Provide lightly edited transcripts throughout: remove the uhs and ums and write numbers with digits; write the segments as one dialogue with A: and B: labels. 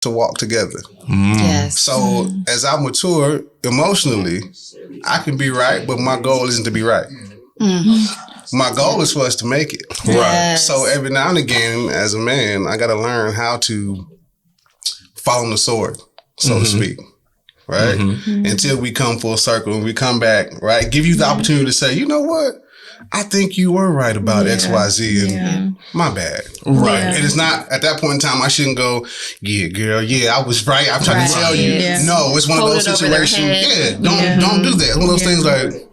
A: to walk together.
B: Yes.
A: So as I mature emotionally, I can be right, but my goal isn't to be right. My goal is for us to make it.
B: Yes.
A: Right. So every now and again, as a man, I got to learn how to fall on the sword, so to speak. Right? Until we come full circle and we come back, right? Give you the opportunity to say, you know what? I think you were right about X, Y, Z, and my bad. Right. And it's not, at that point in time, I shouldn't go, yeah, girl, yeah, I was right. I'm trying to tell you. Yeah. No, it's one of those situations. Yeah, don't do that. One of those things like,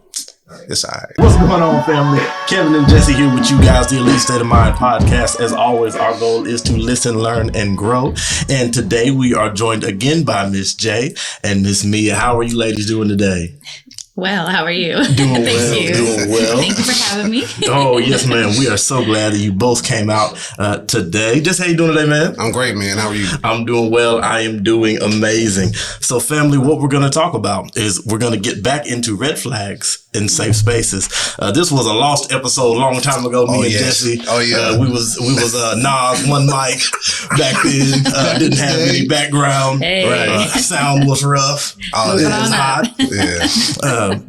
A: it's all right.
C: What's going on, family? Kevin and Jesse here with you guys, the Elite State of Mind podcast. As always, our goal is to listen, learn, and grow. And today we are joined again by Miss J and Miss Mia. How are you ladies doing today?
B: Well, how are you?
C: Doing
B: Thank
C: well.
B: you.
C: Doing well.
B: Thank you for having me.
C: Oh, yes, man. We are so glad that you both came out today. Just how you doing today, man?
A: I'm great, man. How are you?
C: I'm doing well. I am doing amazing. So, family, what we're going to talk about is we're going to get back into red flags in safe spaces. This was a lost episode a long time ago. Me and Jesse.
A: Oh, yeah.
C: We was Nas, one mic back then. Didn't have any background.
B: Hey.
C: Sound was rough.
A: Oh,
C: it was hot.
A: Yeah.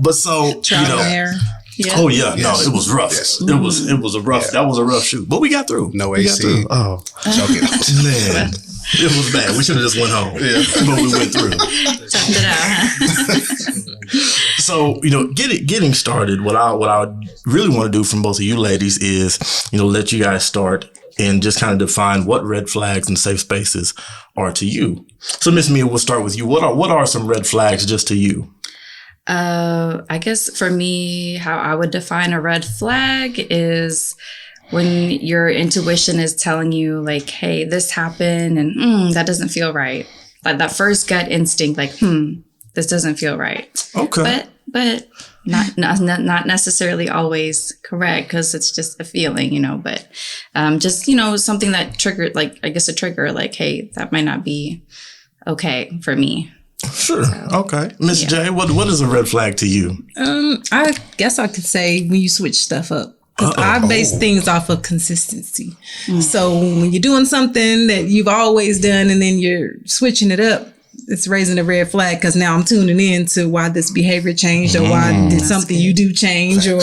C: But so,
B: Air. Yeah.
C: Oh yeah, no, it was rough.
A: Yes.
C: It was a rough. That was a rough shoot, but we got through.
A: No
C: we
A: AC.
C: Oh,
A: joking.
C: Man, it was bad. We should have just went home. Yeah, but we went through.
B: Toughed it out, huh?
C: So getting started. What I really want to do from both of you ladies is let you guys start and just kind of define what red flags and safe spaces are to you. So Miss Mia, we'll start with you. What are some red flags just to you?
B: I guess for me, how I would define a red flag is when your intuition is telling you like, hey, this happened and that doesn't feel right. Like that first gut instinct, like, this doesn't feel right.
C: Okay.
B: But not necessarily always correct because it's just a feeling, but just, something that triggered, like, I guess a trigger, like, hey, that might not be okay for me.
C: Sure. Okay. Miss J, what is a red flag to you?
D: I guess I could say when you switch stuff up. Because I base things off of consistency. So when you're doing something that you've always done and then you're switching it up, it's raising a red flag because now I'm tuning in to why this behavior changed or why did something you do change or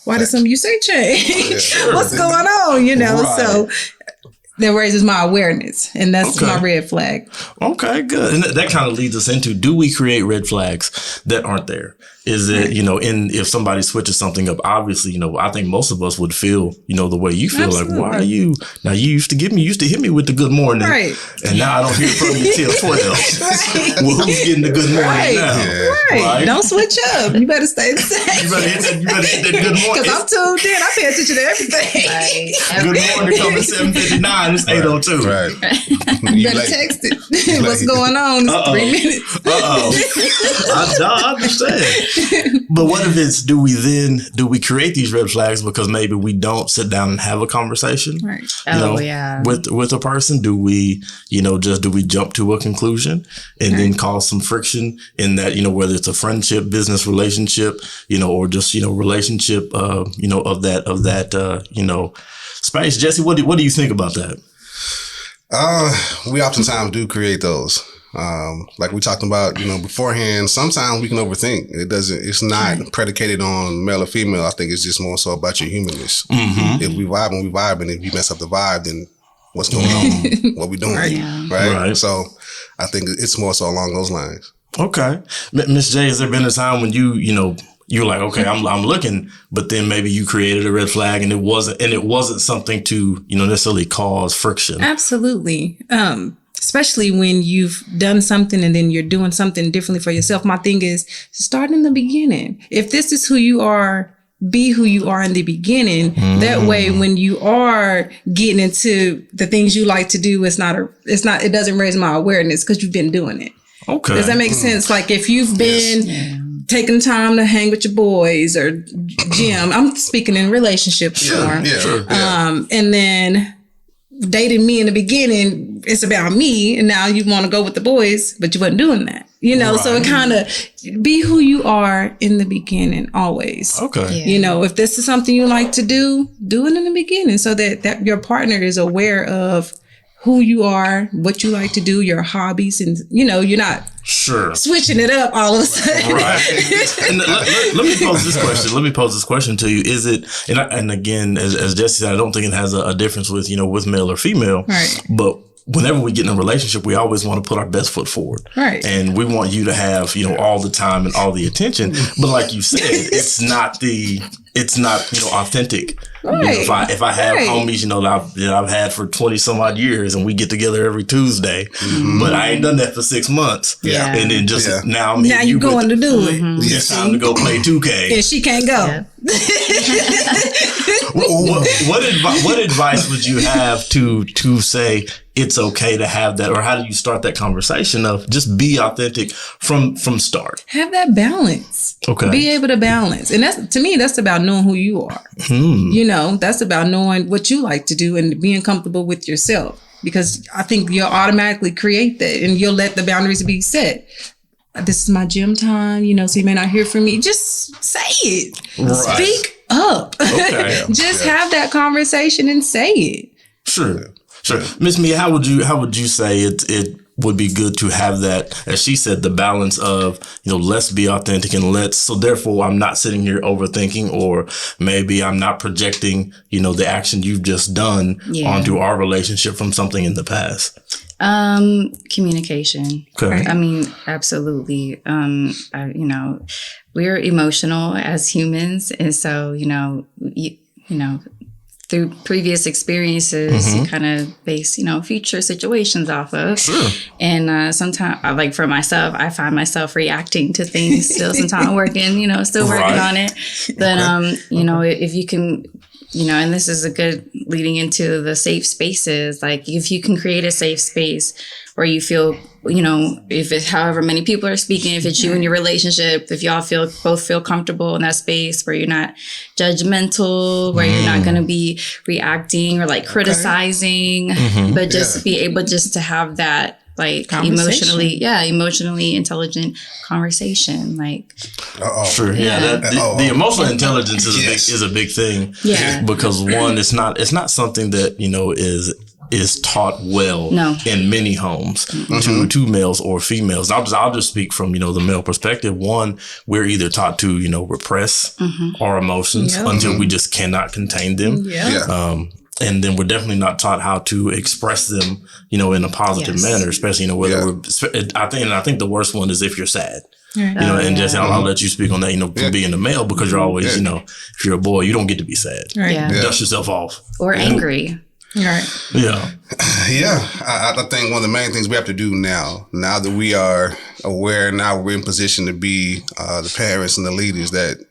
D: why did something you say change? What's going on?
C: Right.
D: So that raises my awareness, and that's my red flag.
C: Okay, good. And that kind of leads us into, do we create red flags that aren't there? Is it, if somebody switches something up, obviously, I think most of us would feel, the way you feel. Absolutely. Like, why are you, now you used to hit me with the good morning. Right. And now I don't hear from you till 12. Right. Well, who's getting the good morning now?
D: Yeah. Right. Don't switch up. You better stay the same.
C: You better hit that good morning.
D: Because I'm tuned in. I pay attention to everything.
B: Right.
C: Good morning comes at 7:59. It's 8:02.
A: Right.
D: You better text it. What's going on? It's 3 minutes.
C: I understand. But what if it's, do we create these red flags because maybe we don't sit down and have a conversation?
D: Right.
C: With a person? Do we, do we jump to a conclusion and then cause some friction in that, whether it's a friendship, business relationship, or just, relationship, of that, space. Jesse, what do you think about that?
A: We oftentimes do create those. Like we talked about, beforehand, sometimes we can overthink. It's not predicated on male or female. I think it's just more so about your humanness. If we vibe, and if you mess up the vibe, then what's going on? What we doing? Right? So I think it's more so along those lines. Okay.
C: Miss J, has there been a time when you're like, okay, I'm looking, but then maybe you created a red flag and it wasn't something to, necessarily cause friction?
D: Absolutely. Especially when you've done something and then you're doing something differently for yourself. My thing is start in the beginning. If this is who you are, be who you are in the beginning. That way, when you are getting into the things you like to do, it doesn't raise my awareness because you've been doing it.
C: Okay.
D: Does that make sense? Like if you've been taking time to hang with your boys or gym, I'm speaking in relationship form. And then dating me in the beginning, it's about me, and now you want to go with the boys, but you wasn't doing that, So it kind of be who you are in the beginning always.
C: Okay.
D: If this is something you like to do it in the beginning so that your partner is aware of who you are, what you like to do, your hobbies, and you're not switching it up all of a sudden.
C: Right. And let me pose this question. Let me pose this question to you. Is it, and again, as Jesse said, I don't think it has a difference with, with male or female.
D: Right.
C: But whenever we get in a relationship, we always want to put our best foot forward.
D: Right.
C: And we want you to have, all the time and all the attention. But like you said, it's not authentic.
D: Right.
C: If I have homies, that I've had for 20 some odd years and we get together every Tuesday, but I ain't done that for 6 months.
B: Yeah.
C: And then now I'm
D: now you going to do it.
C: It's time to go play 2K.
D: And she can't go.
B: Yeah.
C: What advice would you have to say it's okay to have that, or how do you start that conversation of just be authentic from start?
D: Have that balance.
C: Okay.
D: Be able to balance. And to me, that's about knowing who you are. That's about knowing what you like to do and being comfortable with yourself. Because I think you'll automatically create that and you'll let the boundaries be set. This is my gym time, so you may not hear from me. Just say it.
C: Right.
D: Speak up.
C: Okay.
D: Just have that conversation and say it.
C: Sure. Miss Mia, how would you say it would be good to have that, as she said, the balance of, let's be authentic and so therefore I'm not sitting here overthinking, or maybe I'm not projecting, the action you've just done onto our relationship from something in the past.
B: Communication.
C: Okay.
B: I mean, absolutely. We're emotional as humans. And so, through previous experiences, you kind of base, future situations off of.
C: Sure.
B: And sometimes, like for myself, I find myself reacting to things still. Sometimes working, still working on it. But, if you can, and this is a good leading into the safe spaces. Like if you can create a safe space where you feel, if it's however many people are speaking, if it's you and your relationship, if y'all both feel comfortable in that space where you're not judgmental, where you're not going to be reacting or like criticizing, but just be able just to have that like emotionally intelligent conversation. Like,
C: sure. Yeah. The emotional intelligence is a big thing.
B: Yeah.
C: Because one, it's not something that, is taught well in many homes to males or females. I'll just speak from, the male perspective. One, we're either taught to, repress our emotions until we just cannot contain them. And then we're definitely not taught how to express them, in a positive manner, especially, whether I think the worst one is if you're sad. And Jesse, I'll let you speak on that, from being a male, because you're always, if you're a boy, you don't get to be sad.
D: Right.
C: Dust yourself off.
B: Or angry.
D: Right.
C: Yeah.
A: I think one of the main things we have to do now that we are aware, now we're in position to be the parents and the leaders that,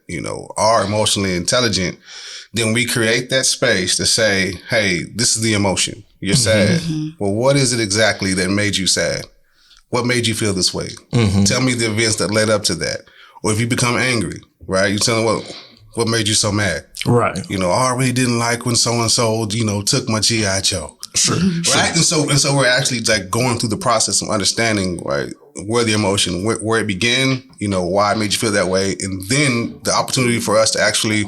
A: are emotionally intelligent, then we create that space to say, hey, this is the emotion. You're sad. Well, what is it exactly that made you sad? What made you feel this way? Tell me the events that led up to that. Or if you become angry, right? You tell them what made you so mad? Right. I really didn't like when so-and-so, took my G.I. Joe. Sure. Right. And so we're actually like going through the process of understanding, right, where the emotion, where it began, why it made you feel that way. And then the opportunity for us to actually,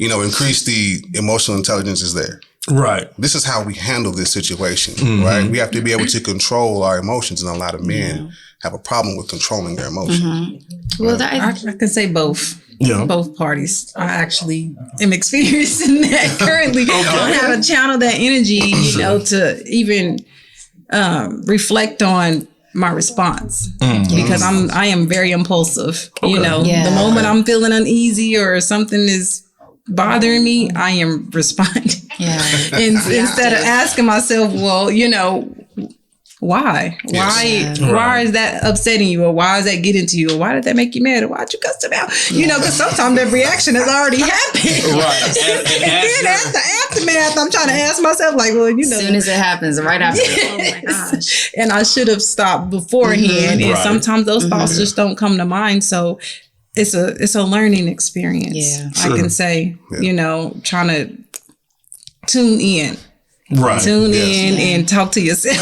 A: increase the emotional intelligence is there. Right. This is how we handle this situation, right? We have to be able to control our emotions. And a lot of men have a problem with controlling their emotions.
D: Well, I can say both. Both parties. I actually am experiencing that currently. I have to channel that energy, to even reflect on my response, because I am very impulsive. The moment I'm feeling uneasy or something is bothering me, I am responding. And instead of asking myself, well, why? Why is that upsetting you? Or why is that getting to you? Or why did that make you mad? Or why'd you cuss them out? Because sometimes that reaction has already happened. Right. And then after the aftermath, I'm trying to ask myself, like, well,
B: as soon as it happens, right after. Oh my gosh.
D: And I should have stopped beforehand. And sometimes those thoughts just don't come to mind. So it's a learning experience. I can say, trying to tune in
C: Right.
D: Tune in and talk to yourself.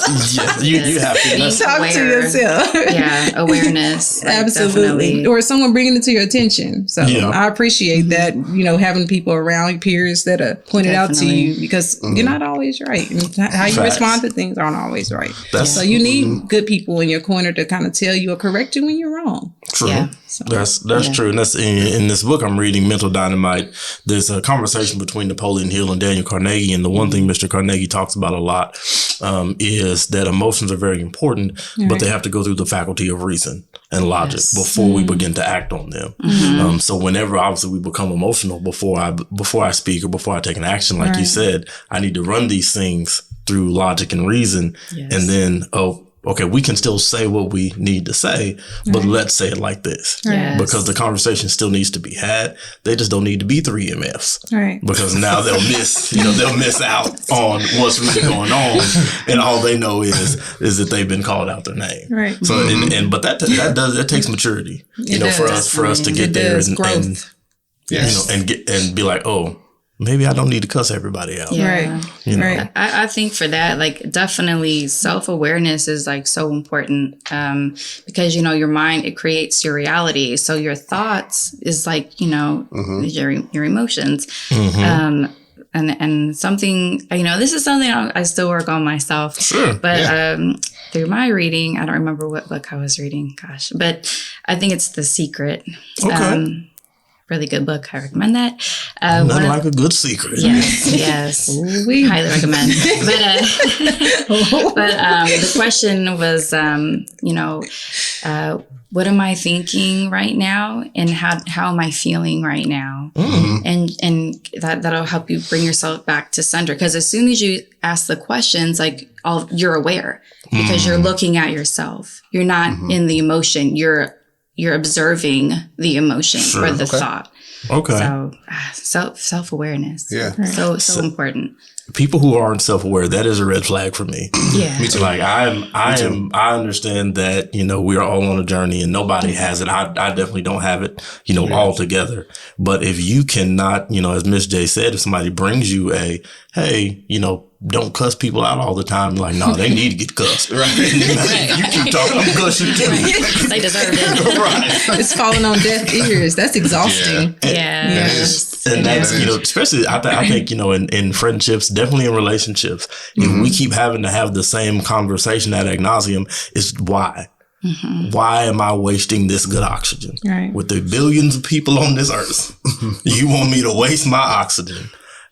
C: Yes, you have to.
D: Talk to yourself.
B: Yeah, awareness. Like,
D: Absolutely.
B: definitely.
D: Or someone bringing it to your attention. So I appreciate that, having people around, peers that are pointed out to you, because you're not always right. And how you respond to things aren't always right. So you need good people in your corner to kind of tell you or correct you when you're wrong.
C: True.
B: Yeah.
C: So, that's true. And that's in this book I'm reading, Mental Dynamite, there's a conversation between Napoleon Hill and Daniel Carnegie. And the one thing Mr. Carnegie talks about a lot is that emotions are very important, but they have to go through the faculty of reason and logic before we begin to act on them. So whenever obviously we become emotional, before I speak or before I take an action, like you said, I need to run these things through logic and reason. And then, okay, we can still say what we need to say, but let's say it like this. Because the conversation still needs to be had. They just don't need to be 3 MFs.
D: Right.
C: Because now they'll miss, they'll miss out on what's really going on. And all they know is that they've been called out their name. Right. So, but that takes maturity, for us to get there and be like, oh, maybe I don't need to cuss everybody out.
B: Yeah. Right. I think for that, like, definitely self-awareness is like so important, because, your mind, it creates your reality. So your thoughts is like, your emotions. And something, this is something I still work on myself. Sure. But through my reading, I don't remember what book I was reading. Gosh, but I think it's The Secret. Okay. Really good book. I recommend that.
C: Nothing like a good secret.
B: Yes. We highly recommend. But the question was, what am I thinking right now, and how am I feeling right now? And that'll help you bring yourself back to center. Because as soon as you ask the questions, like, you're aware, because you're looking at yourself. You're not in the emotion. You're observing the emotion or the thought. Okay. So self-awareness. Yeah. So important.
C: People who aren't self-aware, that is a red flag for me. Yeah. Me too. Like I understand that, we're all on a journey and nobody has it. I definitely don't have it, all together. But if you cannot, as Miss J said, if somebody brings you hey, don't cuss people out all the time. Like, no, they need to get cussed. Right. You keep talking, I'm cussing too.
B: They deserve it.
C: Right.
D: It's falling on deaf ears. That's exhausting.
C: And that's, especially, I think, in friendships, definitely in relationships, if we keep having to have the same conversation ad nauseum, is why. Why am I wasting this good oxygen? Right. With the billions of people on this earth, you want me to waste my oxygen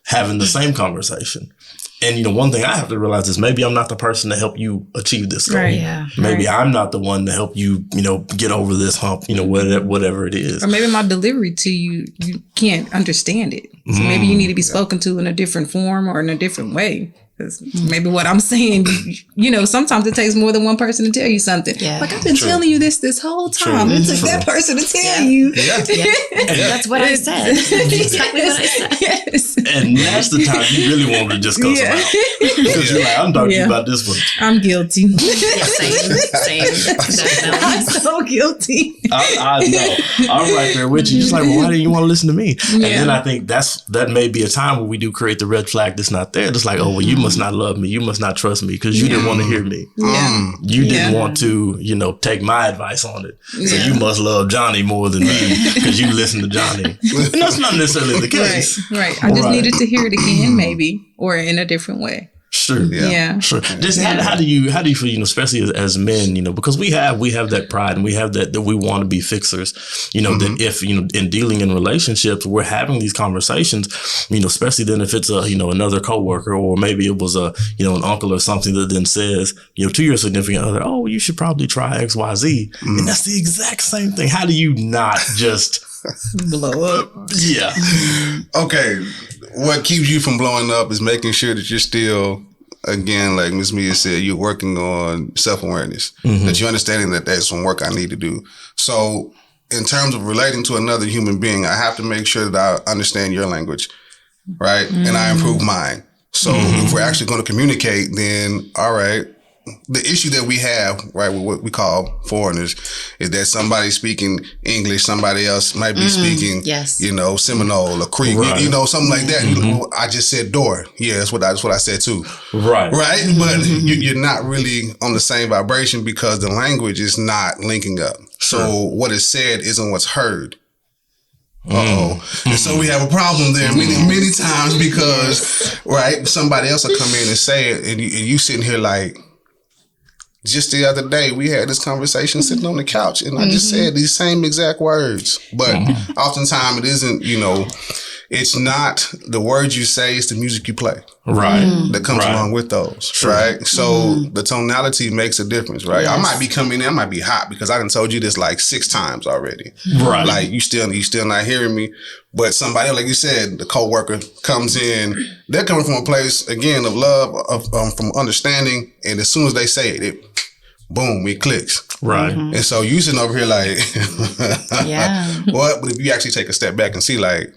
C: having the same conversation? And, one thing I have to realize is maybe I'm not the person to help you achieve this goal. Right, yeah. Maybe I'm not the one to help you, get over this hump, whatever it is.
D: Or maybe my delivery to you can't understand it. So maybe you need to be spoken to in a different form or in a different way. Because maybe what I'm saying, sometimes it takes more than one person to tell you something. Yeah. Like, I've been telling you this whole time. It took that person to tell you.
B: That's what I said. Exactly what I said.
D: Yes.
C: And that's the time you really want to just cuss them out. Because you're like, I'm talking to you about this one.
D: I'm guilty.
B: Same. Definitely.
D: I'm so guilty.
C: I know. I'm right there with you. Just like, well, why didn't you want to listen to me? And then I think that may be a time where we do create the red flag that's not there. It's like, oh, well, you must not love me. You must not trust me because you didn't want to hear me. You didn't want to, take my advice on it. So you must love Johnny more than me because you listen to Johnny. And that's not necessarily the case.
D: Right. I just needed to hear it again, maybe, or in a different way.
C: Sure. Yeah. Sure. Just how do you feel, especially as men, because we have that pride and we have that we want to be fixers, that if, in dealing in relationships, we're having these conversations, especially then if it's another coworker or maybe it was an uncle or something that then says, to your significant other, oh, you should probably try XYZ. And that's the exact same thing. How do you not just
D: blow up?
C: Yeah.
A: Okay. What keeps you from blowing up is making sure that you're still, again, like Ms. Mia said, you're working on self-awareness, that you're understanding that there's some work I need to do. So in terms of relating to another human being, I have to make sure that I understand your language, right? And I improve mine. So if we're actually going to communicate, then all right, the issue that we have, right, with what we call foreigners, is that somebody speaking English, somebody else might be speaking, Seminole or Creek, something like that. I just said door. Yeah, that's what I said too.
C: Right.
A: But you're not really on the same vibration because the language is not linking up. So what is said isn't what's heard. And so we have a problem there many times because, right, somebody else will come in and say it, and you sitting here like, just the other day we had this conversation sitting on the couch, and I just said these same exact words. But oftentimes it isn't, it's not the words you say, it's the music you play.
C: Right.
A: That comes along with those. Sure. Right. So the tonality makes a difference, right? Yes. I might be coming in, I might be hot because I done told you this like 6 times already. Right. Like you still not hearing me. But somebody, like you said, the coworker comes in, they're coming from a place again of love, from understanding, and as soon as they say it boom, it clicks. Right. And so you sitting over here like what? But if you actually take a step back and see like,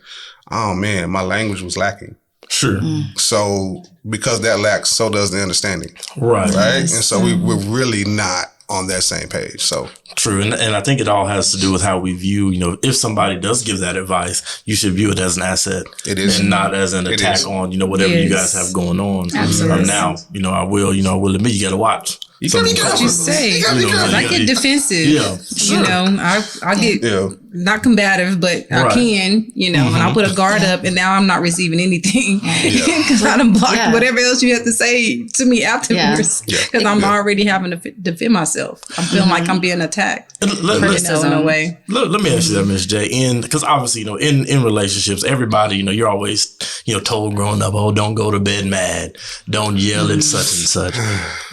A: oh man, my language was lacking. Sure. So because that lacks, so does the understanding. Right. Right. Yes. And so we're really not on that same page. So
C: true. And I think it all has to do with how we view, if somebody does give that advice, you should view it as an asset. It is. And not as an attack on, whatever you guys have going on. Absolutely. Now, I will admit you got to watch.
D: You gotta be careful. You say, I get defensive. Yeah, sure. I get not combative, but I can, and I put a guard up, and now I'm not receiving anything because I done blocked whatever else you have to say to me afterwards because I'm already having to defend myself. I'm feeling like I'm being attacked. In a way.
C: Let me ask you that, Ms. J. Because obviously, in relationships, everybody, you're always, told growing up, oh, don't go to bed mad, don't yell at such and such,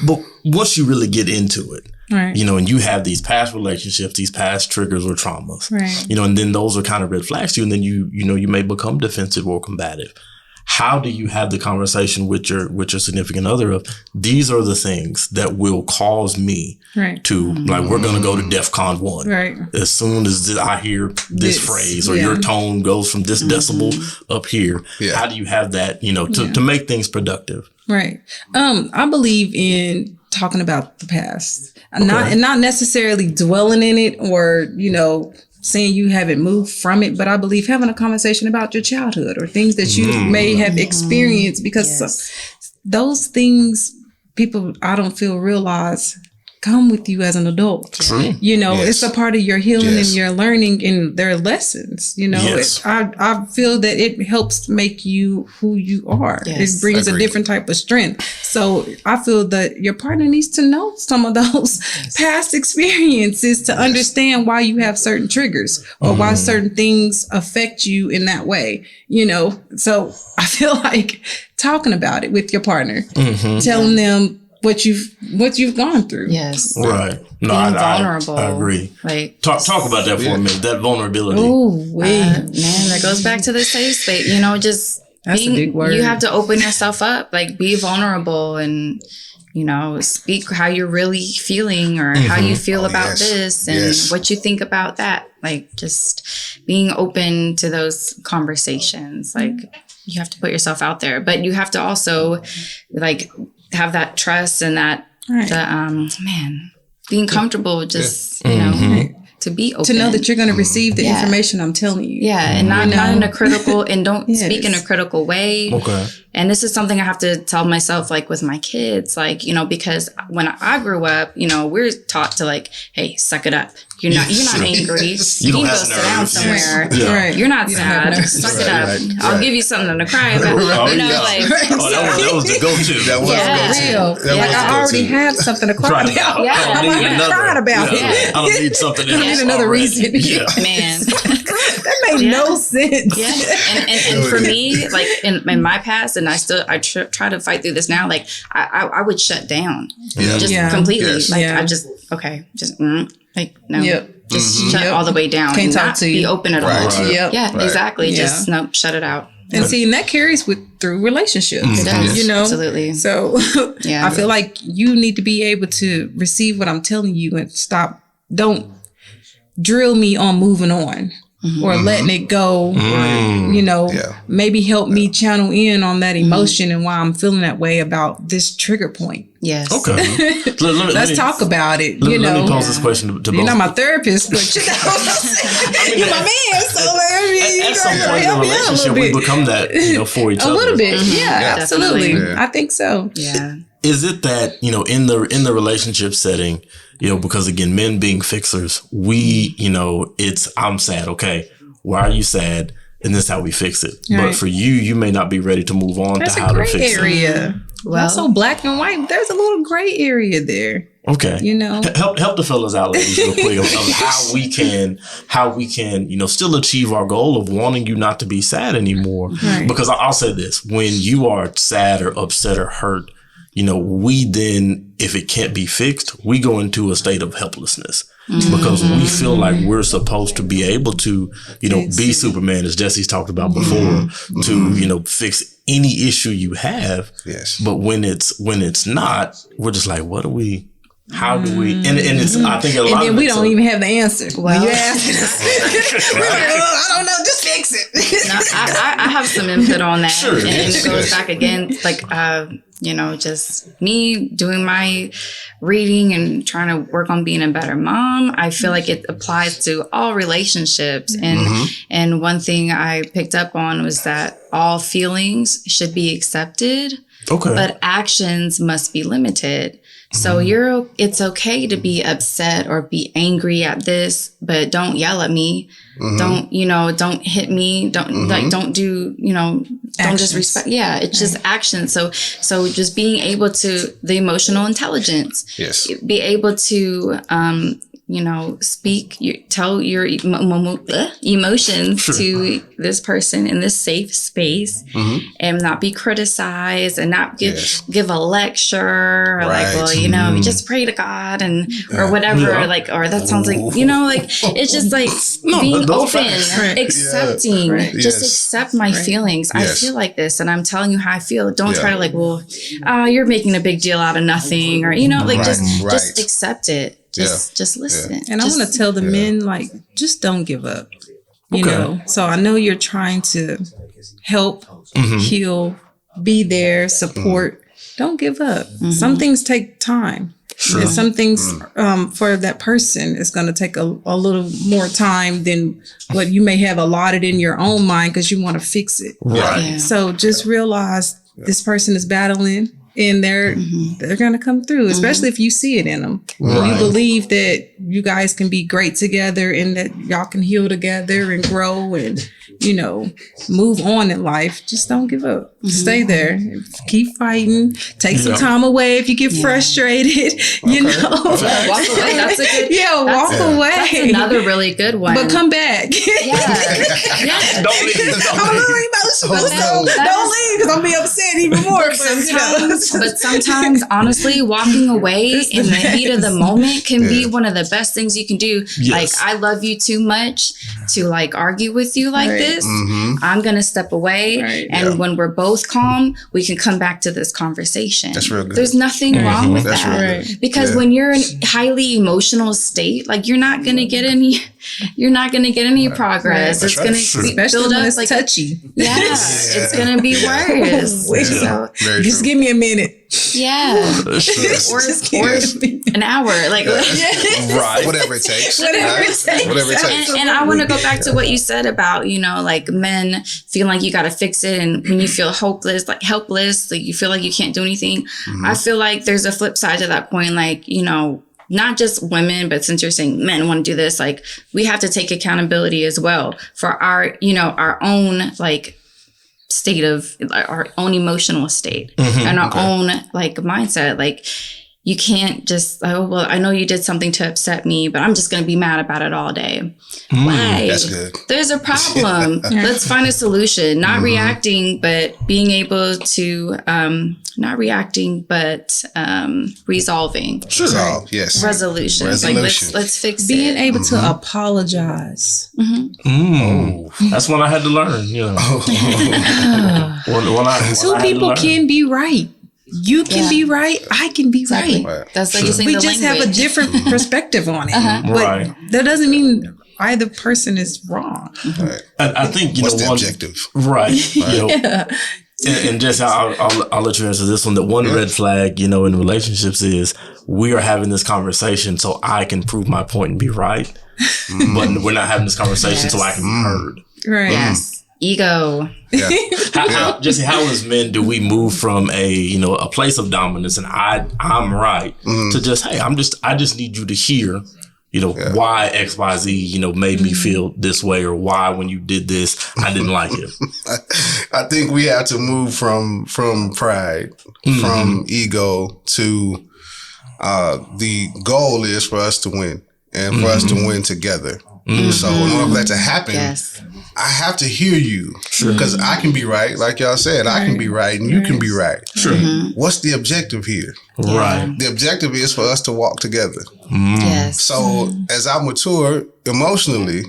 C: but once you really get into it, right. And you have these past relationships, these past triggers or traumas, right. And then those are kind of red flags to you, and then you may become defensive or combative. How do you have the conversation with your significant other of these are the things that will cause me to like we're gonna go to DEFCON 1 right. As soon as I hear this phrase or your tone goes from this decibel up here. Yeah. How do you have that to make things productive?
D: Right. I believe in talking about the past, not necessarily dwelling in it or saying you haven't moved from it, but I believe having a conversation about your childhood or things that you may have experienced because those things people I don't feel realize come with you as an adult. True. It's a part of your healing and your learning and their lessons. I feel that it helps make you who you are. Yes. It brings a different type of strength. So I feel that your partner needs to know some of those past experiences to understand why you have certain triggers or why certain things affect you in that way. So I feel like talking about it with your partner, telling them what you've gone through.
B: Yes.
C: Right. No,
B: being vulnerable.
C: I agree.
B: Like
C: talk about that for a minute. That vulnerability.
B: Oh, man, that goes back to the safe space. Just that's a big word. You have to open yourself up, like be vulnerable and speak how you're really feeling or how you feel about this and what you think about that. Like just being open to those conversations. Like you have to put yourself out there, but you have to also like have that trust and that being comfortable with just to be open,
D: to know that you're going to receive the information I'm telling you,
B: and not in a critical and don't speak in a critical way. Okay. And this is something I have to tell myself, like with my kids, like because when I grew up, we're taught to like, hey, suck it up. You're not angry. You can go sit down somewhere. Yeah. Right. You're not sad. Suck it up. Right. I'll give you something to cry about.
C: That was the go-to. That was
D: real. Like I already have something to cry about. Yeah. I'm not even crying about it.
C: I don't need something else.
D: I need another reason.
B: Yeah. Man.
D: That made no sense.
B: Yeah. And for me, like in my past, and I try to fight through this now. Like I would shut down, just completely. Yes. Like I just like no, just shut all the way down.
D: Can't
B: and
D: talk
B: not
D: to you.
B: Be open at all.
C: Right.
B: Yeah, exactly. Just shut it out.
D: And see, and that carries through relationships.
B: It does. Absolutely.
D: So I feel like you need to be able to receive what I'm telling you and stop. Don't drill me on moving on. or letting it go, or, you know, maybe help me channel in on that emotion and why I'm feeling that way about this trigger point.
B: Yes.
C: Okay.
D: Let's talk about it.
C: Let me pose this question to both.
D: You're not my therapist, but you know, you're my man. So
C: at some point in the relationship, we become that, you know, for each other.
D: A little bit. Yeah, absolutely.
B: Definitely.
D: I think so.
B: Yeah.
C: Is it that, you know, in the relationship setting, you know, because again, men being fixers, we, you know, I'm sad. Okay. Why are you sad? And this is how we fix it.
D: Right.
C: But for you, you may not be ready to move on
D: That's
C: to how to fix
D: it. That's a gray area. Well, not so black and white. There's a little gray area there.
C: Okay.
D: You know,
C: help the fellas out, ladies, real quick, of how we can, you know, still achieve our goal of wanting you not to be sad anymore.
D: Right.
C: Because I'll say this, when you are sad or upset or hurt, you know, we then, if it can't be fixed, we go into a state of helplessness because we feel like we're supposed to be able to, you know, be Superman, as Jesse's talked about before, to, you know, fix any issue you have.
A: Yes.
C: But when it's not, we're just like, how do we, and it's, I think a lot of
D: and then we don't even have the answer.
B: Well,
D: when you ask us, we're like, I don't know, just fix it.
B: No, I have some input on that.
C: Sure.
B: And it goes back again, like, you know, just me doing my reading and trying to work on being a better mom. I feel like it applies to all relationships. And one thing I picked up on was that all feelings should be accepted, but actions must be limited. So it's okay to be upset or be angry at this, but don't yell at me. Don't hit me. Don't do, don't disrespect. Yeah. It's just action. So just being able to, the emotional intelligence, be able to, speak, tell your emotions to this person in this safe space and not be criticized and not give a lecture or you just pray to God and or whatever, or that sounds like, it's just like being open, accepting, just accept my feelings. I feel like this and I'm telling you how I feel. Don't try to you're making a big deal out of nothing or, just accept it. Just listen.
D: And I want to tell the men, just don't give up. You know? So I know you're trying to help, heal, be there, support. Don't give up. Some things take time. Sure. And some things for that person is going to take a little more time than what you may have allotted in your own mind because you want to fix it.
C: Right.
B: Yeah.
D: So just realize this person is battling. And they're going to come through, especially if you see it in them. Right. You believe that you guys can be great together and that y'all can heal together and grow and, move on in life. Just don't give up. Stay there. Keep fighting. Take some time away if you get frustrated,
B: Walk away. That's a good.
D: Walk away.
B: That's another really good one.
D: But come back.
C: Don't leave.
D: I'm a little emotional, so don't leave because I'll be upset even more.
B: But sometimes, honestly, walking away in the heat of the moment can be one of the best things you can do.
C: Yes.
B: Like, I love you too much to argue with you like this. I'm going to step away. And when we're both calm, we can come back to this conversation.
A: That's real good.
B: There's nothing wrong with
A: That's
B: that.
A: real good.
B: Because when you're in highly emotional state, you're not going to get any progress.
A: That's
B: it's going to build up
D: it's touchy.
B: Yeah, it's going to be worse. So,
D: just give me a minute.
B: Yeah. or an hour.
A: Right. Whatever it takes.
D: Whatever it takes.
B: And I want to go back to what you said about, men feeling like you got to fix it. And when you feel helpless, you feel like you can't do anything. I feel like there's a flip side to that point. Not just women, but since you're saying men want to do this, we have to take accountability as well for our own, state of our own emotional state and our own mindset. You can't just, I know you did something to upset me, but I'm just going to be mad about it all day. Why?
A: That's good.
B: There's a problem. Let's find a solution. Not reacting, but being able to, not reacking, but resolving.
A: Resolve, yes.
B: Resolution. Let's fix it.
D: Being able to apologize.
C: That's when I had to learn,
D: Two people can be right. You can be right. I can be right.
B: That's like you saying
D: we
B: the
D: just
B: language.
D: have a different perspective on it. But
C: Right.
D: that doesn't mean either person is wrong.
A: Right.
C: I think,
A: what's the objective?
C: Right. And just I'll let you answer this one. That one red flag, in relationships is we are having this conversation so I can prove my point and be right. But we're not having this conversation so I can be heard.
D: Right.
B: Yes. Ego.
A: Yeah.
C: Jesse, how as men do we move from a place of dominance and I'm right to just, hey, I just need you to hear, why XYZ, made me feel this way, or why when you did this, I didn't like it.
A: I think we have to move from pride, from ego to the goal is for us to win and for us to win together. So in order for that to happen, I have to hear you because I can be right. Like y'all said, I can be right and you can be right.
C: Sure.
A: What's the objective here?
C: Right.
A: The objective is for us to walk together.
B: Yes.
A: So as I mature emotionally,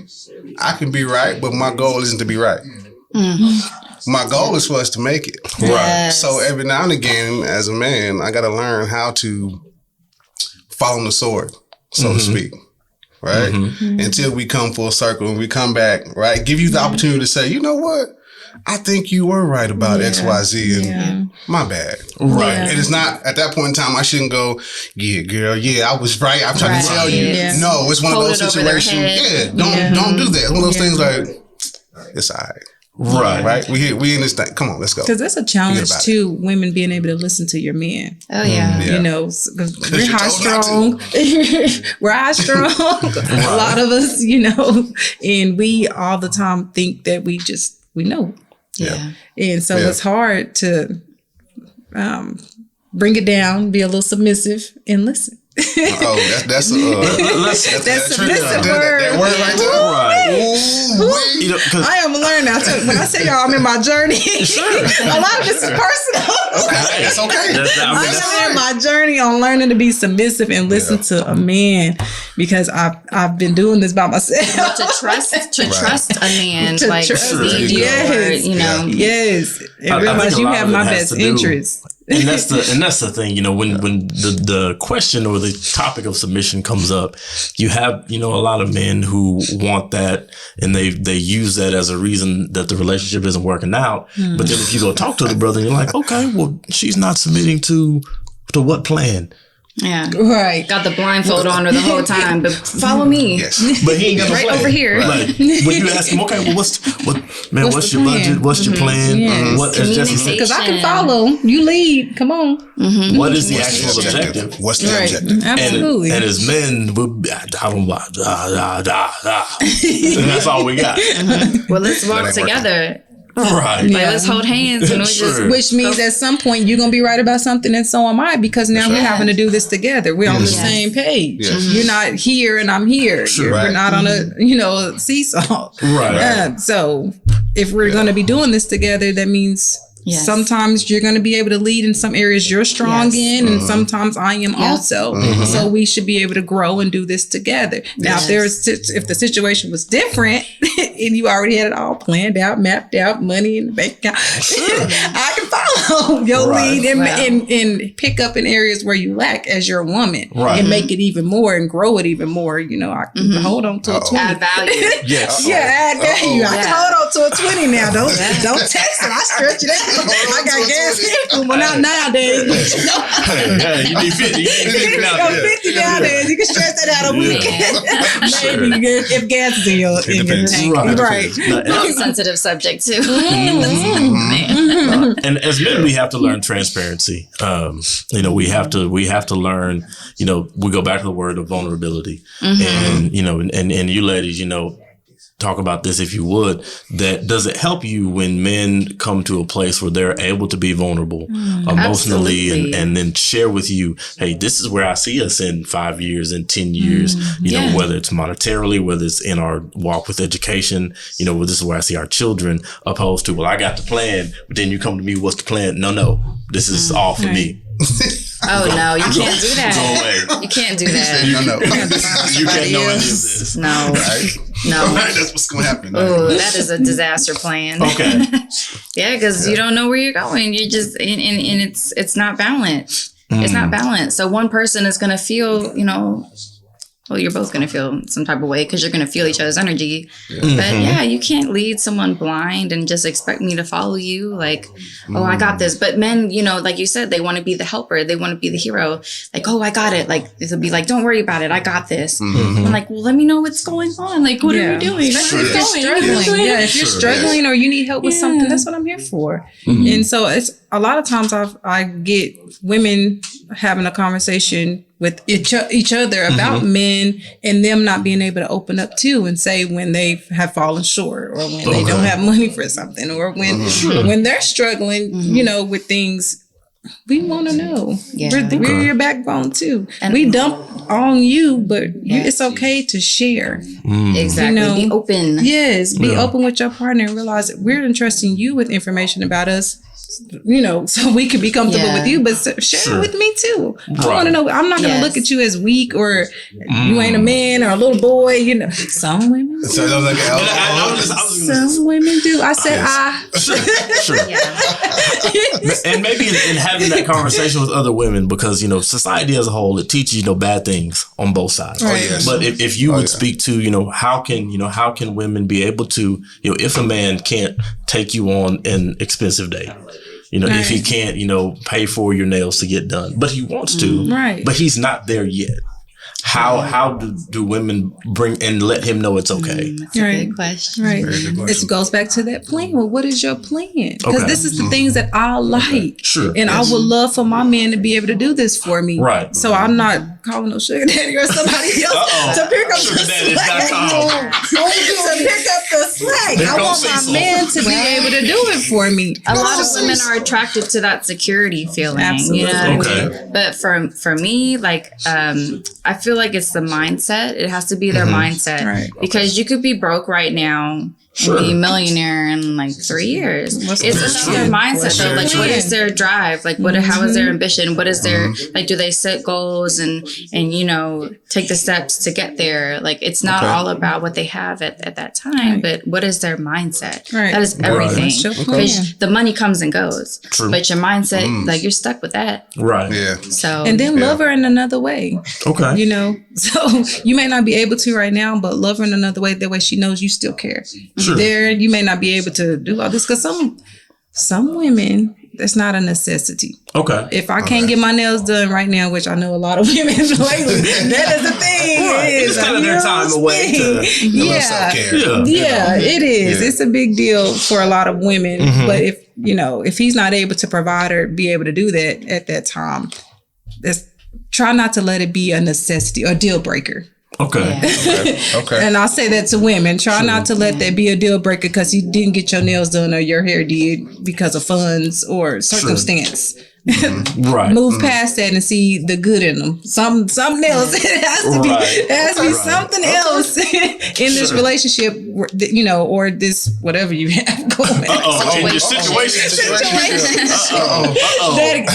A: I can be right, but my goal isn't to be right. My goal is for us to make it.
C: Right.
A: So every now and again, as a man, I got to learn how to follow the sword, so to speak. Right? Until we come full circle and we come back, right? Give you the opportunity to say, you know what? I think you were right about X, Y, Z, and my bad.
C: Right.
A: And it's not, at that point in time, I shouldn't go, yeah, girl, yeah, I was right. I'm trying to tell you.
D: Yeah.
A: No, it's one of those situations. Yeah, don't do that. One of those things like, it's all right. Right. We in this thing. Come on, let's go.
D: Because that's a challenge too, women being able to listen to your man.
B: Oh, yeah.
D: Because we're high strong. We're high strong. A lot of us, and we all the time think that we know.
B: Yeah.
D: And so it's hard to bring it down, be a little submissive, and listen.
A: That's
D: submissive word.
A: That word right there.
C: Right.
D: I am learning. When I say y'all, I'm in my journey. A lot of this is personal.
A: Okay, that's okay.
D: I'm in my journey on learning to be submissive and listen to a man because I've been doing this by myself.
B: To trust a man,
D: To
B: like
D: trust
B: lead you forward,
D: Yes, and realize you have my best interest.
C: And that's the thing, when the question or the topic of submission comes up, you have, a lot of men who want that and they use that as a reason that the relationship isn't working out. But then if you go talk to the brother and you're like, okay, well, she's not submitting to what plan?
B: Yeah.
D: Right.
B: Got the blindfold on her the whole time, but follow me.
A: Yes.
C: But he ain't got
B: right
C: plan.
B: over here.
C: Like, when you ask him, okay, well, what's your budget? What's your plan?
D: Yes.
C: What is just
D: Because I can follow. You lead. Come on.
C: what is the actual objective?
A: What's the objective?
D: Absolutely.
C: And as men, and that's all we got.
B: Well, let's walk together.
C: Right.
B: Like, let's hold hands and we just.
D: Which means at some point you're going to be right about something and so am I, because now we're having to do this together. We're on the same page.
A: Yes.
D: You're not here and I'm here. We're not on a seesaw.
C: Right.
D: So if we're going to be doing this together, that means sometimes you're going to be able to lead in some areas you're strong in, and sometimes I am also. So we should be able to grow and do this together. Now, if the situation was different and you already had it all planned out, mapped out, money in the bank account, I can follow your lead and pick up in areas where you lack as your woman and make it even more and grow it even more. I can hold on to a 20.
B: Add value.
C: Yes.
D: Add value. I can hold on to a 20 now. Don't text it. I stretch it out. I got gas. Well, not nowadays.
C: Hey, you need 50. You need 50 nowadays.
D: 50 nowadays. You can stretch that out a weekend. Maybe if gas is in your tank. Right.
B: That's a sensitive subject too.
C: And as men, we have to learn transparency. We have to learn. We go back to the word of vulnerability, and and you ladies, talk about this if you would. That does it help you when men come to a place where they're able to be vulnerable emotionally and then share with you, hey, this is where I see us in 5 years, in 10 years, whether it's monetarily, whether it's in our walk with education, well, this is where I see our children, opposed to, well, I got the plan, but then you come to me, what's the plan? No, this is all for me.
B: Oh, no, you can't do that.
C: Go away.
B: You can't do that.
A: No.
C: You can't know any of this.
B: No.
A: Right?
B: No.
A: That's what's going to happen.
B: Oh, that is a disaster plan.
C: Okay.
B: Yeah, because you don't know where you're going. You just, and it's not balanced. It's not balanced. So one person is going to feel, well, you're both going to feel some type of way because you're going to feel each other's energy. But yeah, you can't lead someone blind and just expect me to follow you. Like, oh, I got this. But men, you know, like you said, they want to be the helper. They want to be the hero. Like, oh, I got it. Like, it'll be like, don't worry about it. I got this. I'm like, well, let me know what's going on. Like, what are we doing? Let's keep going.
D: If you're struggling or you need help with something, that's what I'm here for. And so it's a lot of times I get women having a conversation with each other about men and them not being able to open up too and say when they have fallen short or when they don't have money for something or when they're struggling, you know, with things. We want to know. We're your backbone too. And we dump on you, but it's okay to share.
B: Exactly. You know, be open.
D: Yes, be open with your partner and realize that we're entrusting you with information about us. You know, so we can be comfortable with you, but share it with me too. I want to know. I'm not going to look at you as weak or you ain't a man or a little boy. You know, some women.
A: So
D: some women do. I said
C: Sure. And maybe in having that conversation with other women, because you know, society as a whole, it teaches you know bad things on both sides.
D: Right.
C: But if you would speak to you know how can women be able to you know if a man can't take you on an expensive date. You know, if he can't, you know, pay for your nails to get done, but he wants to, but he's not there yet. How do women bring and let him know it's okay?
B: That's a good question.
D: Right. It goes back to that plan. Well, what is your plan? Because this is the things that I like.
C: Sure.
D: And I would love for my man to be able to do this for me.
C: Right.
D: So I'm not calling no sugar daddy or somebody else to pick up the slack. To pick up the slack. I want my man to be able to do it for me.
B: A lot of women are attracted to that security feeling. Absolutely. You know what I mean? But for me, like, I feel like it's the mindset. It has to be their mindset. Right. Because you could be broke right now and be a millionaire in like 3 years. It's their mindset though. Like what is their drive? Like how is their ambition? What is their like do they set goals and you know take the steps to get there? Like it's not all about what they have at that time, but what is their mindset? Right. That is everything. Because the money comes and goes. True. But your mindset, like you're stuck with that.
C: Right.
A: Yeah.
D: So and then love her in another way. Okay. You know, so you may not be able to right now, but love her in another way. That way she knows you still care. Sure. There, you may not be able to do all this because some women, that's not a necessity. Okay. If I can't get my nails done right now, which I know a lot of women lately, that is the thing.
C: Right. It's kind of their time away to
D: self-care. Yeah, it is. Yeah. It's a big deal for a lot of women. But if he's not able to provide or be able to do that at that time, try not to let it be a necessity or deal breaker.
C: Okay.
B: Yeah.
A: Okay.
D: And I'll say that to women. Try not to let that be a deal breaker because you didn't get your nails done or your hair did because of funds or circumstance. Right. Move past that and see the good in them. Something else. It has to be something else in this relationship, you know, or this whatever you have going.
C: In your situation.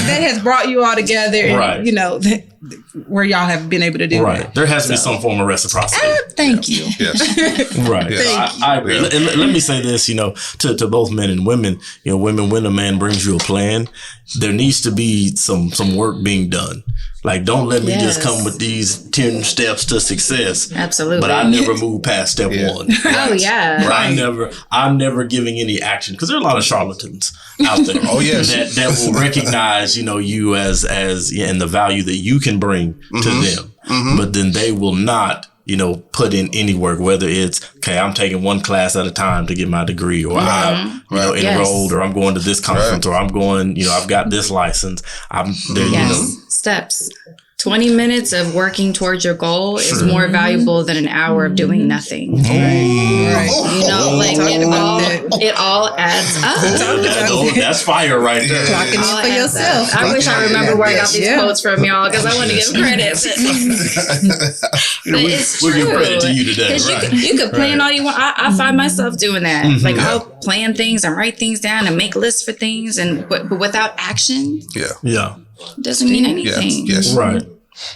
D: That has brought you all together, and you know where y'all have been able to do that.
C: There has to be some form of reciprocity.
D: Thank you.
A: Yes.
C: Right. Yes. I agree. And let me say this, you know, to both men and women, you know, women, when a man brings you a plan, there needs to be some work being done. Like, don't let me just come with these 10 steps to success.
B: Absolutely.
C: But I never move past step one.
B: Oh, yeah.
C: Right. I'm never giving any action because there are a lot of charlatans out there. That will recognize, you know, you as and the value that you can bring to them. But then they will not, you know, put in any work, whether it's, okay, I'm taking one class at a time to get my degree, or I'm enrolled, or I'm going to this conference, or I'm going, you know, I've got this license. I'm there, you know.
B: Steps. 20 minutes of working towards your goal is more valuable than an hour of doing nothing. Right. You know, like it all adds up.
C: That's fire right there.
D: Talking for yourself.
B: I wish I remember where I got these quotes from, y'all, because I want to give credit. But it's true.
C: We'll give credit to you today.
B: You could plan all you want. I find myself doing that. Like I'll plan things and write things down and make lists for things, but without action, it doesn't mean anything.
A: Yes.
C: Right.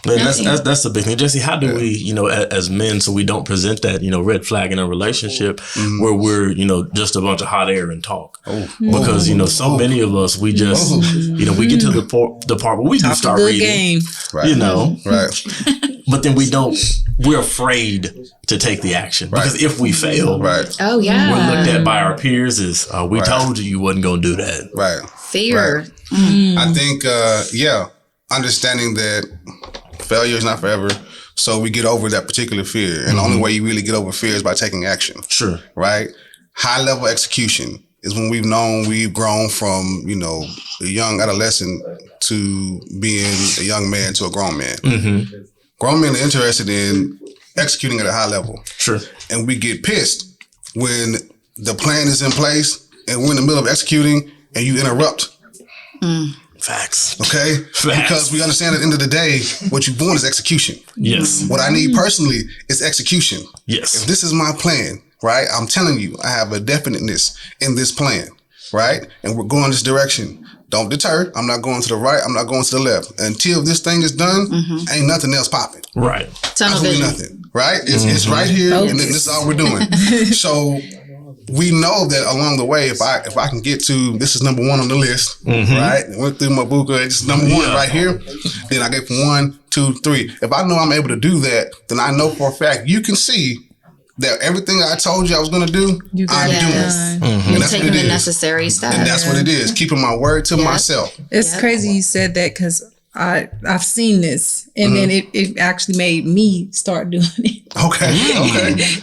C: And that's the big thing. Jesse, how do we, you know, as men, so we don't present that, you know, red flag in a relationship where we're, you know, just a bunch of hot air and talk? Because, you know, so many of us, we just, you know, we get to the part where we do start reading,
D: game.
C: you know, but then we don't we're afraid to take the action because if we fail,
B: oh yeah,
C: we're looked at by our peers as we told you wasn't going to do that.
A: Right.
B: Fear.
A: Right. I think, understanding that failure is not forever. So we get over that particular fear. And the only way you really get over fear is by taking action.
C: Sure.
A: Right. High level execution is when we've grown from, a young adolescent to being a young man to a grown man. Grown men are interested in executing at a high level.
C: Sure. And
A: we get pissed when the plan is in place and we're in the middle of executing and you interrupt.
C: Facts.
A: Okay?
C: Facts.
A: Because we understand at the end of the day, what you want is execution.
C: Yes.
A: What I need personally is execution.
C: Yes.
A: If this is my plan, right? I'm telling you, I have a definiteness in this plan, right? And we're going this direction. Don't deter. I'm not going to the right. I'm not going to the left. Until this thing is done, ain't nothing else popping.
C: Right.
A: Absolutely nothing. Right? It's right here, and then this is all we're doing. So we know that along the way, if I can get to, this is number one on the list, right? Went through my book, it's number one right here. Then I get from 1, 2, 3. If I know I'm able to do that, then I know for a fact you can see that everything I told you I was going to do, I'm doing.
B: And that's taking the necessary steps.
A: And that's what it is, keeping my word to myself.
D: It's crazy you said that because I've seen this, and then it actually made me start doing it.
A: Okay.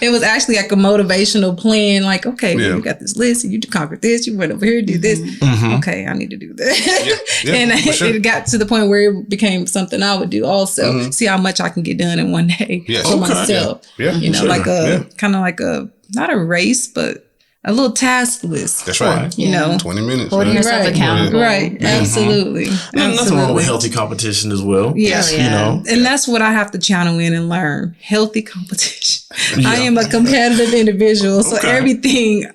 D: It was actually like a motivational plan. Like, okay, well, you got this list, and you conquered this. You went over here, did this. Okay, I need to do that. And it got to the point where it became something I would do also. See how much I can get done in one day for myself. Like kind of like not a race, but a little task list.
A: That's right. 20 minutes.
B: Holding yourself accountable.
D: Right. Absolutely.
C: And nothing wrong with healthy competition as well.
D: Yes. And that's what I have to channel in and learn. Healthy competition. I am a competitive individual. So everything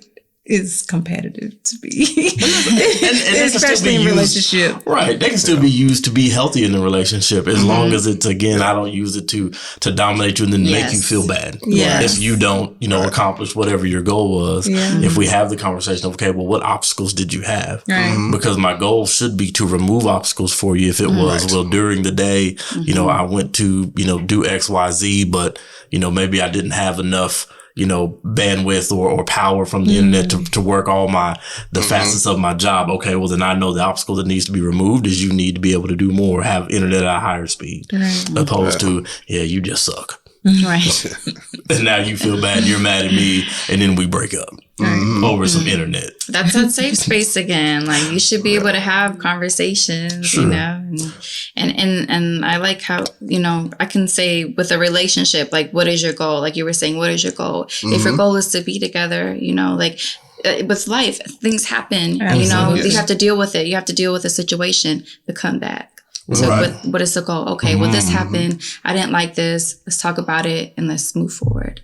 D: is competitive to be. and especially in relationship.
C: Right. They can still be used to be healthy in the relationship as long as it's, again, I don't use it to dominate you and then make you feel bad. If you don't, accomplish whatever your goal was. If we have the conversation of, okay, well, what obstacles did you have? Because my goal should be to remove obstacles for you. If it was, well, during the day, I went to, do X, Y, Z, but, maybe I didn't have enough bandwidth or power from the internet to work all the facets of my job. Okay, well then I know the obstacle that needs to be removed is you need to be able to do more, have internet at a higher speed, opposed to, you just suck.
B: Right.
C: And now you feel bad, you're mad at me, and then we break up over some internet.
B: That's that safe space again. Like, you should be able to have conversations, and I like how, I can say with a relationship, like, what is your goal? Like you were saying, what is your goal? If your goal is to be together, with life, things happen, you have to deal with it. You have to deal with the situation to come back. So what is the goal? Okay, well, this happened. I didn't like this. Let's talk about it and let's move forward.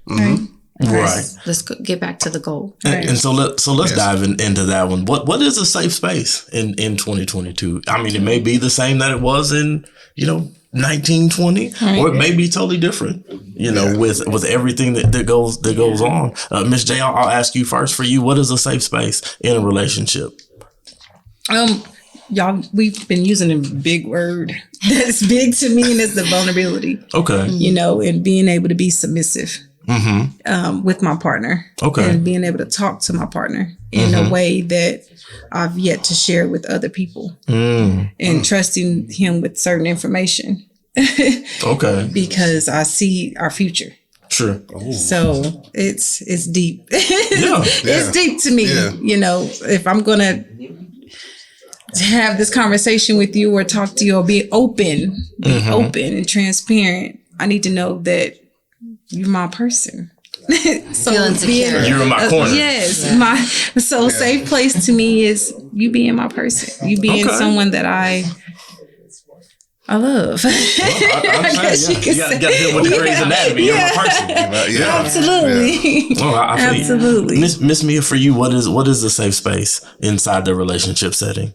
B: Let's get back to the goal.
C: And so let's dive into that one. What is a safe space in 2022? I mean, it may be the same that it was in 1920, or it may be totally different. With everything that goes on. Miss J, I'll ask you first. For you, what is a safe space in a relationship?
D: Y'all, we've been using a big word that's big to me, and it's the vulnerability. Okay. And being able to be submissive with my partner. Okay. And being able to talk to my partner in a way that I've yet to share with other people. And trusting him with certain information. Okay. Because I see our future. Sure. Ooh. So it's deep. It's deep to me. If I'm going to have this conversation with you or talk to you or be open and transparent, I need to know that you're my person. So
C: you're in my corner.
D: Safe place to me is you being my person. You being someone that I love.
C: Well, I guess you got to deal with the Grey's Anatomy. You're my person.
D: Absolutely.
C: Well, absolutely. Miss Mia, for you, what is a safe space inside the relationship setting?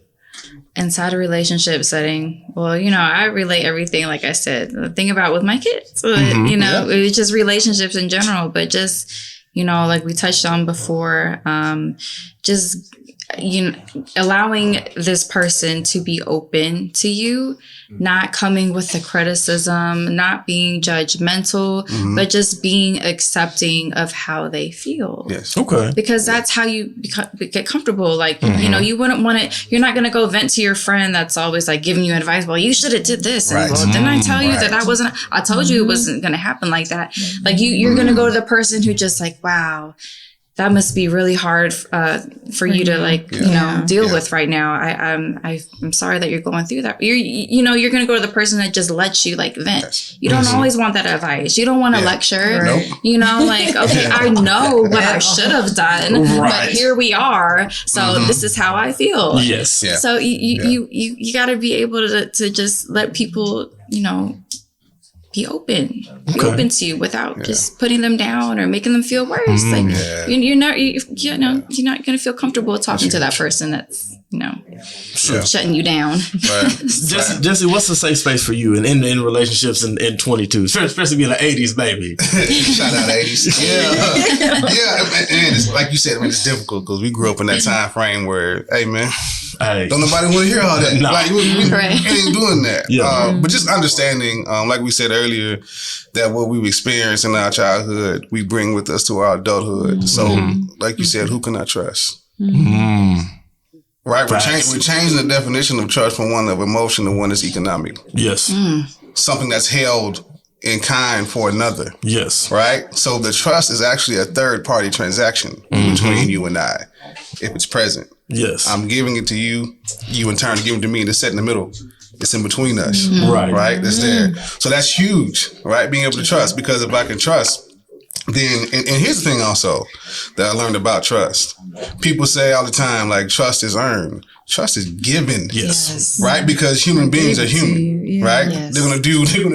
B: Inside a relationship setting, well, I relate everything, like I said, the thing about with my kids, it's just relationships in general, but just, like we touched on before, just allowing this person to be open to you, not coming with the criticism, not being judgmental, but just being accepting of how they feel.
A: Yes.
C: Okay.
B: Because that's how you get comfortable. Like, you wouldn't want to, you're not going to go vent to your friend that's always like giving you advice. Well, you should have did this.
A: Right.
B: And well, didn't I tell you that I told you it wasn't going to happen like that. Like you're going to go to the person who just like, wow, that must be really hard for you to like, deal with right now. I'm sorry that you're going through that. You're going to go to the person that just lets you like vent.
A: Yes.
B: You don't always want that advice. You don't want to lecture.
A: Nope.
B: Like, okay, I know what I should have done, but here we are. So this is how I feel.
C: Yes.
A: Yeah.
B: So you got to be able to just let people, be open to you without just putting them down or making them feel worse. You're not going to feel comfortable talking to that person that's, shutting you down.
A: Right.
C: Jesse, what's the safe space for you in relationships in 22, especially being the 80s, baby?
A: Shout out 80s. And it's, like you said, it's difficult because we grew up in that time frame where, hey man, don't nobody want to hear all that.
C: No.
A: Like we ain't doing that.
C: Yeah.
A: But just understanding, like we said earlier, that what we've experienced in our childhood, we bring with us to our adulthood. So, like you said, who can I trust? Right, we're changing the definition of trust from one of emotion to one that's economic.
C: Yes.
A: Something that's held in kind for another.
C: Yes.
A: Right? So the trust is actually a third party transaction between you and I, if it's present.
C: Yes.
A: I'm giving it to you, you in turn give it to me, and it's set in the middle. It's in between us. Right? That's there. So that's huge, right? Being able to trust, because if I can trust, then, and here's the thing also that I learned about trust. People say all the time, like, trust is earned. Trust is given.
C: Yes.
A: Right? Because human beings are human, right?
B: Yes.
A: They're going to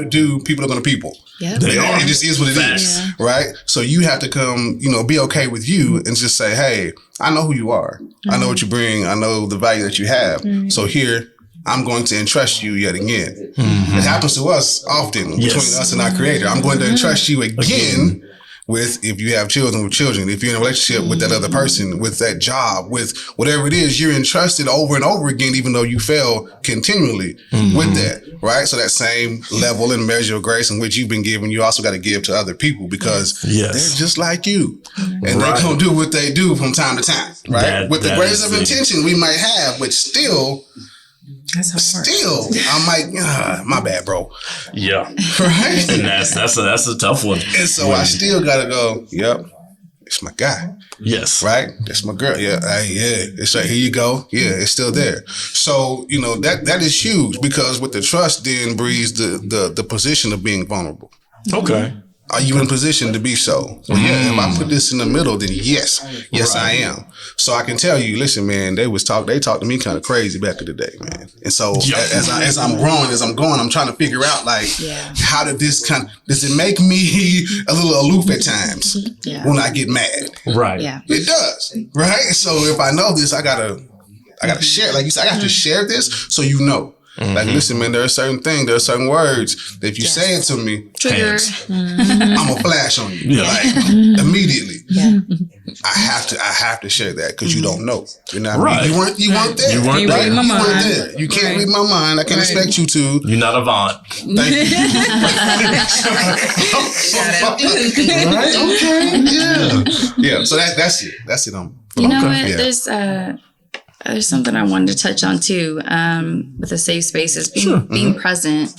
A: do, people are going to people.
B: Yep.
C: They are.
A: It just is what it is, right? So you have to come, be okay with you and just say, hey, I know who you are. I know what you bring. I know the value that you have. So here, I'm going to entrust you yet again. It happens to us often between us and our creator. I'm going to entrust you again with, if you have children, with children, if you're in a relationship with that other person, with that job, with whatever it is, you're entrusted over and over again, even though you fail continually with that, right? So that same level and measure of grace in which you've been given, you also got to give to other people, because they're just like you. And they're going to do what they do from time to time, right? With the greatest of intention we might have, but still, I'm like, my bad, bro.
C: Yeah.
A: Right?
C: And that's a tough one.
A: And so I still gotta go, yep, it's my guy.
C: Yes.
A: Right? That's my girl. Yeah. It's like, here you go. Yeah, it's still there. So, that is huge, because with the trust then breeds the position of being vulnerable.
C: Okay.
A: Are you in position to be so? Well, if I put this in the middle, then yes, I am. So I can tell you, listen, man, they talked to me kind of crazy back in the day, man. And so as I'm growing, as I'm going, I'm trying to figure out, like, how does it make me a little aloof at times when I get mad? Right. Yeah. It does. Right. So if I know this, I gotta share. Like you said, I got to share this so you know. Like, listen, man, there are certain words that if you say it to me, I'm gonna flash on you, like immediately. Yeah. I have to share that, because you don't know. You're not right. You weren't there. You weren't there. You weren't there. You can't read my mind. I can't expect you to.
C: You're not Avant.
A: Thank you. Right? Okay. Yeah. So that's it. That's it.
B: You know what? There's something I wanted to touch on too, with the safe spaces, being present.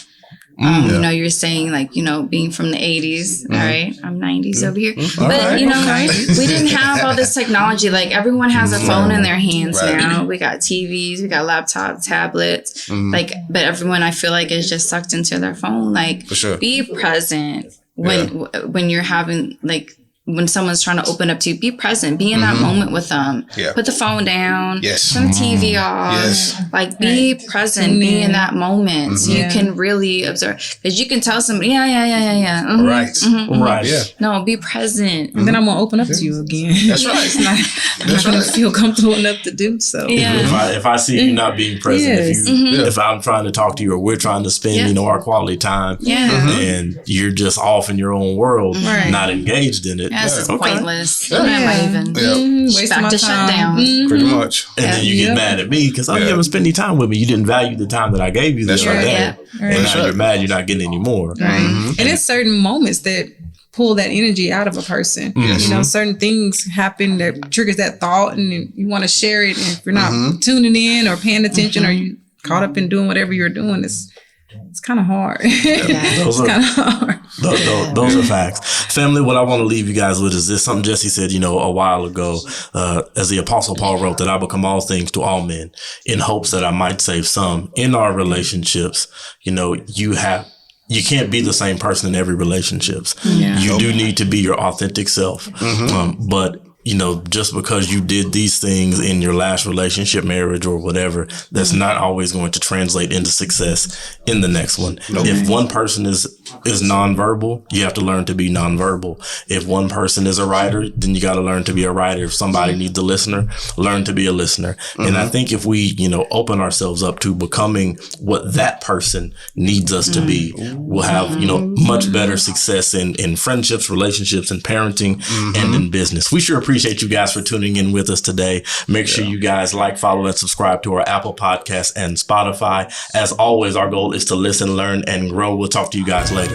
B: You're saying, like, being from the 80s, all right? I'm 90s over here. But, we didn't have all this technology. Like, everyone has a phone in their hands now. We got TVs, we got laptops, tablets. But everyone, I feel like, is just sucked into their phone. Like, for sure. Be present when you're having, like, when someone's trying to open up to you, be present, be in that moment with them. Yeah. Put the phone down, turn the TV off, like, be present, be in that moment. So you can really observe, because you can tell somebody, right. Yeah. No, be present.
D: And then I'm going to open up to you again. That's right. I'm not going to feel comfortable enough to do so.
C: Yeah. If I see you not being present, if I'm trying to talk to you, or we're trying to spend, our quality time, and you're just off in your own world, not engaged in it,
B: This is pointless.
A: Yeah.
B: Why am I even
D: Wasting
B: about
D: my
B: to
D: time.
B: shut down?
A: Pretty much.
C: And then you get mad at me because, you haven't spent any time with me. You didn't value the time that I gave you the other day.
B: Yeah.
C: And now you're mad you're not getting any more.
D: Right. And it's certain moments that pull that energy out of a person. You know, certain things happen that triggers that thought and you want to share it. And if you're not tuning in or paying attention or you caught up in doing whatever you're doing, it's kind of hard.
C: Those are facts. Family, what I want to leave you guys with is this, something Jesse said, a while ago, as the Apostle Paul wrote, that I become all things to all men in hopes that I might save some. In our relationships, you can't be the same person in every relationships. You do need to be your authentic self. But just because you did these things in your last relationship, marriage, or whatever, that's not always going to translate into success in the next one. If one person is nonverbal, you have to learn to be nonverbal. If one person is a writer, then you got to learn to be a writer. If somebody needs a listener, learn to be a listener. And I think if we, open ourselves up to becoming what that person needs us to be, we'll have, much better success in friendships, relationships, and parenting, and in business. We sure appreciate you guys for tuning in with us today. Make sure you guys like, follow, and subscribe to our Apple Podcast and Spotify. As always, our goal is to listen, learn, and grow. We'll talk to you guys later.